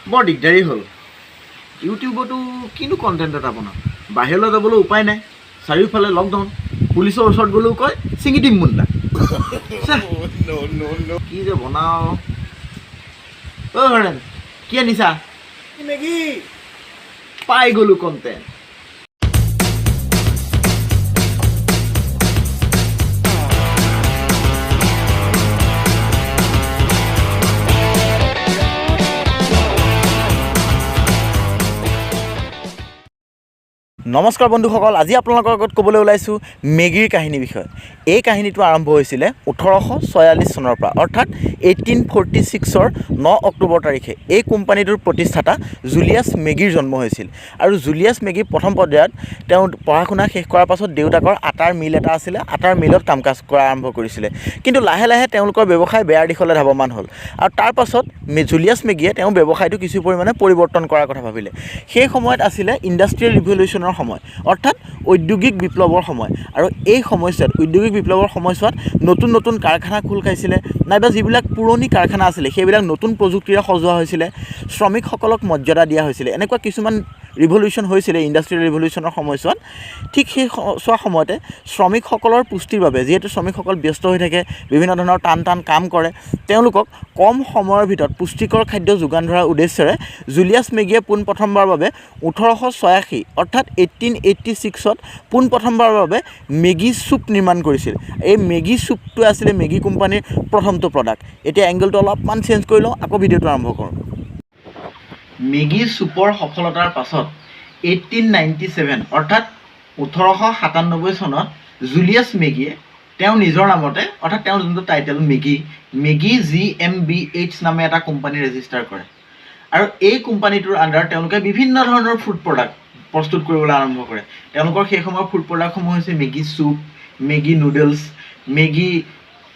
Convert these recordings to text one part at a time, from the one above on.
বৰ দিগদাৰী হ'ল। ইউটিউবতো কিনো কণ্টেণ্ট এটা বনাওঁ, বাহিৰলৈ যাবলৈ উপায় নাই, চাৰিওফালে লকডাউন, পুলিচৰ ওচৰত গ'লেও কয় ছিঙি দিম মুণ্ডা। কি যে বনাওঁ। অ' হৰেণ, কি আনিছা? মেগী। পাই গ'লো কণ্টেণ্ট। নমস্কাৰ বন্ধুসকল, আজি আপোনালোকৰ আগত ক'বলৈ ওলাইছোঁ মেগীৰ কাহিনীৰ বিষয়ে। এই কাহিনীটো আৰম্ভ হৈছিলে 1846 চনৰ পৰা, অৰ্থাৎ 1846ৰ 9 অক্টোবৰ তাৰিখে এই কোম্পানীটোৰ প্ৰতিষ্ঠাতা জুলিয়াছ মেগীৰ জন্ম হৈছিল। আৰু জুলিয়াছ মেগী প্ৰথম পৰ্যায়ত তেওঁ পঢ়া শুনা শেষ কৰাৰ পাছত দেউতাকৰ আটাৰ মিল এটা আছিলে, আটাৰ মিলত কাম কাজ কৰা আৰম্ভ কৰিছিলে। কিন্তু লাহে লাহে তেওঁলোকৰ ব্যৱসায় বেয়াৰ দিশলৈ ধাৱমান হ'ল। আৰু তাৰ পাছত জুলিয়াছ মেগীয়ে তেওঁ ব্যৱসায়টো কিছু পৰিমাণে পৰিৱৰ্তন কৰাৰ কথা ভাবিলে। সেই সময়ত আছিলে ইণ্ডাষ্ট্ৰিয়েল ৰিভলিউশ্যনৰ সময়, অৰ্থাৎ ঔদ্যোগিক বিপ্লৱৰ সময়। আৰু এই সময়ছোৱাত ঔদ্যোগিক বিপ্লৱৰ সময়ছোৱাত নতুন নতুন কাৰখানা খোল খাইছিলে, নাইবা যিবিলাক পুৰণি কাৰখানা আছিলে সেইবিলাক নতুন প্ৰযুক্তিৰে সজোৱা হৈছিলে, শ্ৰমিকসকলক মৰ্যাদা দিয়া হৈছিলে। এনেকুৱা কিছুমান ৰিভলিউশ্যন হৈছিলে ইণ্ডাষ্ট্ৰিয়েল ৰিভলিউশ্যনৰ সময়ছোৱাত। ঠিক সেই সময়তে শ্ৰমিকসকলৰ পুষ্টিৰ বাবে, যিহেতু শ্ৰমিকসকল ব্যস্ত হৈ থাকে, বিভিন্ন ধৰণৰ টান কাম কৰে, তেওঁলোকক কম সময়ৰ ভিতৰত পুষ্টিকৰ খাদ্য যোগান ধৰাৰ উদ্দেশ্যেৰে জুলিয়াছ মেগীয়ে পোনপ্ৰথমবাৰৰ বাবে 1886 অৰ্থাৎ 1886ত পোনপ্ৰথমবাৰৰ বাবে মেগী চুপ নিৰ্মাণ কৰিছিল। এই মেগী চুপটো আছিলে মেগী কোম্পানীৰ প্ৰথমটো প্ৰডাক্ট। এতিয়া এংগলটো অলপমান চেঞ্জ কৰি লওঁ, আকৌ ভিডিঅ'টো আৰম্ভ কৰোঁ। মেগী চুপৰ সফলতাৰ পাছত 1897 অৰ্থাৎ 1897 চনত জুলিয়াছ মেগীয়ে তেওঁ নিজৰ নামতে, অৰ্থাৎ তেওঁৰ যোনটো টাইটেল মেগী GmbH নামে এটা কোম্পানী ৰেজিষ্টাৰ কৰে। আৰু এই কোম্পানীটোৰ আণ্ডাৰত তেওঁলোকে বিভিন্ন ধৰণৰ ফুড প্ৰডাক্ট প্ৰস্তুত কৰিবলৈ আৰম্ভ কৰে। তেওঁলোকৰ সেই সময়ৰ ফুড প্ৰডাক্টসমূহ হৈছে মেগী চুপ, মেগী নুডলছ, মেগী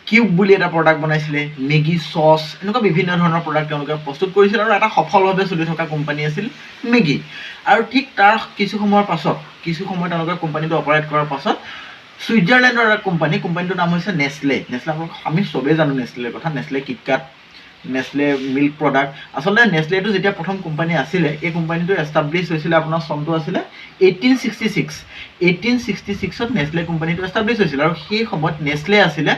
কিউব বুলি এটা প্ৰডাক্ট বনাইছিলে, মেগী চচ, এনেকুৱা বিভিন্ন ধৰণৰ প্ৰডাক্ট তেওঁলোকে প্ৰস্তুত কৰিছিল। আৰু এটা সফলভাৱে চলি থকা কোম্পানী আছিল মেগী। আৰু ঠিক তাৰ কিছু সময় তেওঁলোকে কোম্পানীটো অপাৰেট কৰাৰ পাছত ছুইজাৰলেণ্ডৰ এটা কোম্পানীটোৰ নাম হৈছে নেছলে। আমি চবেই জানো নেছলেৰ কথা, Nestle KitKat, Nestle milk product. আচলতে নেছলেটো যেতিয়া প্ৰথম কোম্পানী আছিলে, এই কোম্পানীটো এষ্টাব্লিছ হৈছিলে, আপোনাৰ চনটো আছিলে 1866ত নেছলে কোম্পানীটো এষ্টাব্লিছ হৈছিলে। আৰু সেই সময়ত নেছলে আছিলে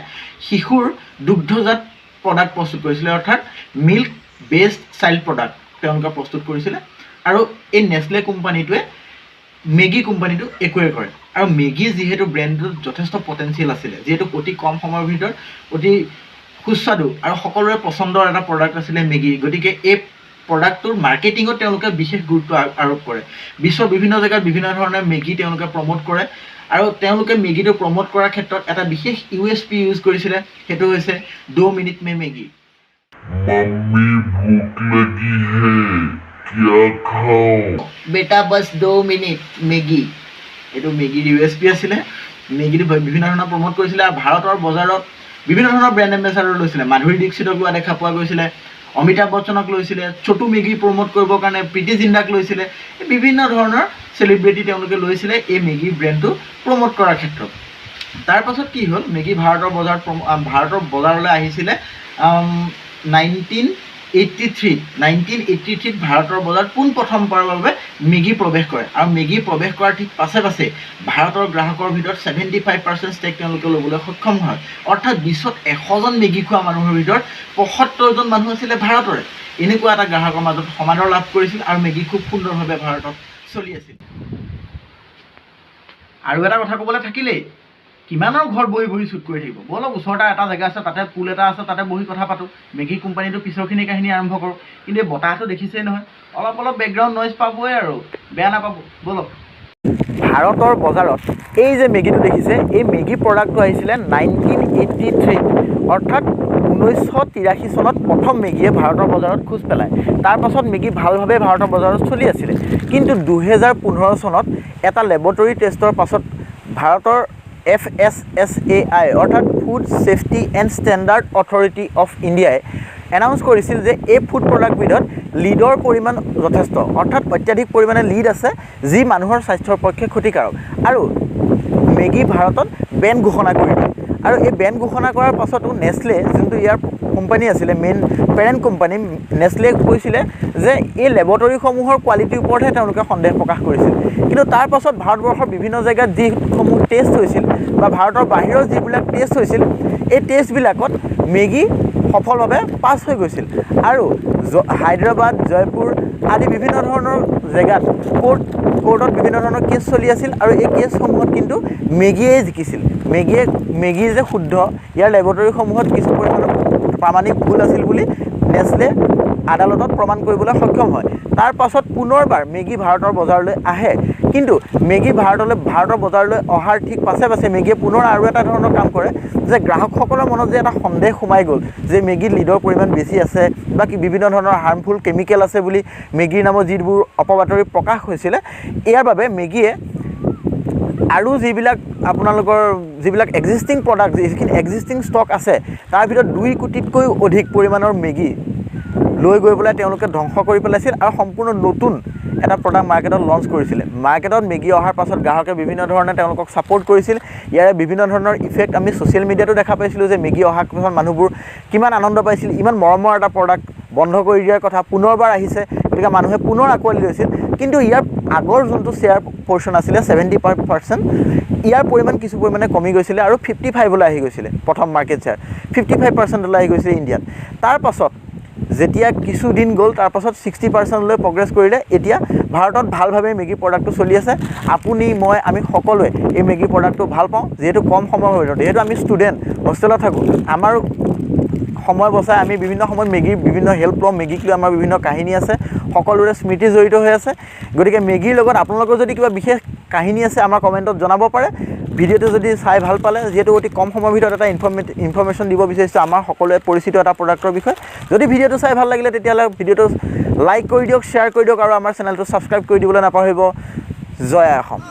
শিশুৰ দুগ্ধজাত প্ৰডাক্ট প্ৰস্তুত কৰিছিলে, অৰ্থাৎ মিল্ক বেছড চাইল্ড প্ৰডাক্ট তেওঁলোকে প্ৰস্তুত কৰিছিলে। আৰু এই নেছলে কোম্পানীটোৱে মেগী কোম্পানীটো একোৱে কৰে। আৰু মেগী যিহেতু ব্ৰেণ্ডটোত যথেষ্ট পটেঞ্চিয়েল আছিলে, যিহেতু অতি কম সময়ৰ ভিতৰত অতি সুস্বাদু আৰু সকলোৰে পচন্দৰ এটা প্ৰডাক্ট আছিলে মেগী, গতিকে এই প্ৰডাক্টটোৰ মাৰ্কেটিঙত তেওঁলোকে বিশেষ গুৰুত্ব আৰোপ কৰে। বিশ্বৰ বিভিন্ন জেগাত বিভিন্ন ধৰণে মেগী তেওঁলোকে প্ৰমোট কৰে। আৰু তেওঁলোকে মেগীটো প্ৰমোট কৰাৰ ক্ষেত্ৰত এটা বিশেষ USP ইউজ কৰিছিলে, সেইটো হৈছে 2 মিনিট মে মেগী। मम्मी भूख लगी है, क्या खाओ? বেটা বাছ 2 মিনিট মেগী। এইটো মেগীৰ USP আছিলে। মেগীটো বিভিন্ন ধৰণৰ প্ৰমোট কৰিছিলে। আৰু ভাৰতৰ বজাৰত বিভিন্ন ধৰণৰ ব্ৰেণ্ড এম্বেচাডৰ লৈছিলে। মাধুৰী দীক্ষিতক লোৱা দেখা পোৱা গৈছিলে, অমিতাভ বচ্চনক লৈছিলে, ছোটু মেগী প্ৰমোট কৰিবৰ কাৰণে প্ৰীতি জিন্দাক লৈছিলে। বিভিন্ন ধৰণৰ চেলিব্ৰিটি তেওঁলোকে লৈছিলে এই মেগী ব্ৰেণ্ডটো প্ৰমোট কৰাৰ ক্ষেত্ৰত। তাৰ পাছত কি হ'ল, মেগী ভাৰতৰ বজাৰলৈ আহিছিলে 1983ত ভাৰতৰ বজাৰত পোনপ্ৰথমবাৰৰ বাবে মেগী প্ৰৱেশ কৰে। আৰু মেগী প্ৰৱেশ কৰাৰ ঠিক পাছে ভাৰতৰ গ্ৰাহকৰ ভিতৰত 75% ষ্টেক তেওঁলোকে ল'বলৈ সক্ষম হয়। অৰ্থাৎ বিশ্বত 100জন মেগী খোৱা মানুহৰ ভিতৰত 75জন মানুহ আছিলে ভাৰতৰে। এনেকুৱা এটা গ্ৰাহকৰ মাজত সমাদৰ লাভ কৰিছিল আৰু মেগী খুব সুন্দৰভাৱে ভাৰতত চলি আছিল। আৰু এটা কথা ক'বলৈ থাকিলেই, কিমানৰ ঘৰত বহি শ্বুট কৰি থাকিব, ব'লক ওচৰতে এটা জেগা আছে, তাতে পুল এটা আছে, তাতে বহি কথা পাতোঁ। মেগী কোম্পানীটো পিছৰখিনি কাহিনী আৰম্ভ কৰোঁ। কিন্তু এই বতাহটো দেখিছেই নহয়, অলপ বেকগ্ৰাউণ্ড নইজ পাবই আৰু, বেয়া নাপাব, ব'লক। ভাৰতৰ বজাৰত এই যে মেগীটো দেখিছে, এই মেগী প্ৰডাক্টটো আহিছিলে 1983, অৰ্থাৎ 1983 চনত প্ৰথম মেগীয়ে ভাৰতৰ বজাৰত খোজ পেলায়। তাৰ পাছত মেগী ভালভাৱে ভাৰতৰ বজাৰত চলি আছিলে। কিন্তু 2015 চনত এটা লেবৰেটৰী টেষ্টৰ পাছত ভাৰতৰ FSSAI অৰ্থাৎ food safety and standard authority of ইণ্ডিয়াই এনাউন্স কৰিছিল যে এই ফুড প্ৰডাক্টবিধত লিডৰ পৰিমাণ যথেষ্ট, অৰ্থাৎ অত্যাধিক পৰিমাণে লিড আছে, যি মানুহৰ স্বাস্থ্যৰ পক্ষে ক্ষতিকাৰক। আৰু মেগী ভাৰতত বেন ঘোষণা কৰি দিয়ে। আৰু এই বেন ঘোষণা কৰাৰ পাছতো নেছলে, যোনটো ইয়াৰ কোম্পানী আছিলে, মেইন পেৰেণ্ট কোম্পানী নেছলে কৈছিলে যে এই লেবৰেটৰীসমূহৰ কোৱালিটিৰ ওপৰতহে তেওঁলোকে সন্দেহ প্ৰকাশ কৰিছিল। কিন্তু তাৰ পাছত ভাৰতবৰ্ষৰ বিভিন্ন জেগাত যিসমূহ টেষ্ট হৈছিল বা ভাৰতৰ বাহিৰৰ যিবিলাক টেষ্ট হৈছিল, এই টেষ্টবিলাকত মেগী সফলভাৱে পাছ হৈ গৈছিল। আৰু হায়দৰাবাদ, জয়পুৰ আদি বিভিন্ন ধৰণৰ জেগাত কোৰ্টত বিভিন্ন ধৰণৰ কেছ চলি আছিল আৰু এই কেছসমূহত কিন্তু মেগীয়ে জিকিছিল। মেগী যে শুদ্ধ, ইয়াৰ লেবৰেটৰীসমূহত কিছু পৰিমাণৰ প্ৰামাণিক ভুল আছিল বুলি নেছলে আদালতত প্ৰমাণ কৰিবলৈ সক্ষম হয়। তাৰ পাছত পুনৰবাৰ মেগী ভাৰতৰ বজাৰলৈ আহে, কিন্তু মেগী ভাৰতৰ বজাৰলৈ অহাৰ ঠিক পাছে পাছে মেগীয়ে পুনৰ আৰু এটা ধৰণৰ কাম কৰে যে গ্ৰাহকসকলৰ মনত যে এটা সন্দেহ সোমাই গ'ল যে মেগীত লিডৰ পৰিমাণ বেছি আছে বা বিভিন্ন ধৰণৰ হাৰ্মফুল কেমিকেল আছে বুলি মেগীৰ নামত যিবোৰ অপবাতৰি প্ৰকাশ হৈছিলে, ইয়াৰ বাবে মেগীয়ে আৰু যিবিলাক এক্সিষ্টিং প্ৰডাক্ট, যিখিনি এক্সিষ্টিং ষ্টক আছে তাৰ ভিতৰত 2 কোটিতকৈও অধিক পৰিমাণৰ মেগী লৈ গৈ পেলাই তেওঁলোকে ধ্বংস কৰি পেলাইছিল আৰু সম্পূৰ্ণ নতুন এটা প্ৰডাক্ট মাৰ্কেটত লঞ্চ কৰিছিলে। মাৰ্কেটত মেগী অহাৰ পাছত গ্ৰাহকে বিভিন্ন ধৰণে তেওঁলোকক ছাপোৰ্ট কৰিছিল। ইয়াৰে বিভিন্ন ধৰণৰ ইফেক্ট আমি ছ'চিয়েল মিডিয়াতো দেখা পাইছিলোঁ যে মেগী অহাৰ পাছত মানুহবোৰ কিমান আনন্দ পাইছিল, ইমান মৰমৰ এটা প্ৰডাক্ট বন্ধ কৰি দিয়াৰ কথা পুনৰবাৰ আহিছে, গতিকে মানুহে পুনৰ আঁকোৱালি লৈছিল। কিন্তু ইয়াৰ আগৰ যোনটো শ্বেয়াৰ পৰ্চন আছিলে 70%, ইয়াৰ পৰিমাণ কিছু পৰিমাণে কমি গৈছিলে আৰু 55লৈ আহি গৈছিলে। প্ৰথম মাৰ্কেট শ্বেয়াৰ 55%লৈ আহি গৈছিলে ইণ্ডিয়াত। তাৰ পাছত যেতিয়া কিছুদিন গ'ল, তাৰ পাছত 60%লৈ প্ৰগ্ৰেছ কৰিলে। এতিয়া ভাৰতত ভালভাৱে মেগী প্ৰডাক্টটো চলি আছে। আপুনি, মই, আমি সকলোৱে এই মেগী প্ৰডাক্টটো ভাল পাওঁ, যিহেতু কম সময়ৰ ভিতৰত, যিহেতু আমি ষ্টুডেণ্ট, হোষ্টেলত থাকোঁ, আমাৰ সময় বচাই আমি বিভিন্ন সময়ত মেগীৰ বিভিন্ন হেল্প লওঁ। মেগীক লৈ আমাৰ বিভিন্ন কাহিনী আছে, সকলোৰে স্মৃতি জড়িত হৈ আছে। গতিকে মেগীৰ লগত আপোনালোকৰ যদি কিবা বিশেষ কাহিনী আছে আমাৰ কমেণ্টত জনাব পাৰে। ভিডিঅ'টো যদি চাই ভাল পালে, যিহেতু অতি কম সময়ৰ ভিতৰত এটা ইনফৰ্মেশ্যন দিব বিচাৰিছোঁ আমাৰ সকলোৱে পৰিচিত এটা প্ৰডাক্টৰ বিষয়ে। যদি ভিডিঅ'টো চাই ভাল লাগিলে তেতিয়াহ'লে ভিডিঅ'টো লাইক কৰি দিয়ক, শ্বেয়াৰ কৰি দিয়ক আৰু আমাৰ চেনেলটো ছাবস্ক্ৰাইব কৰি দিবলৈ নাপাহৰিব। জয় আই অসম।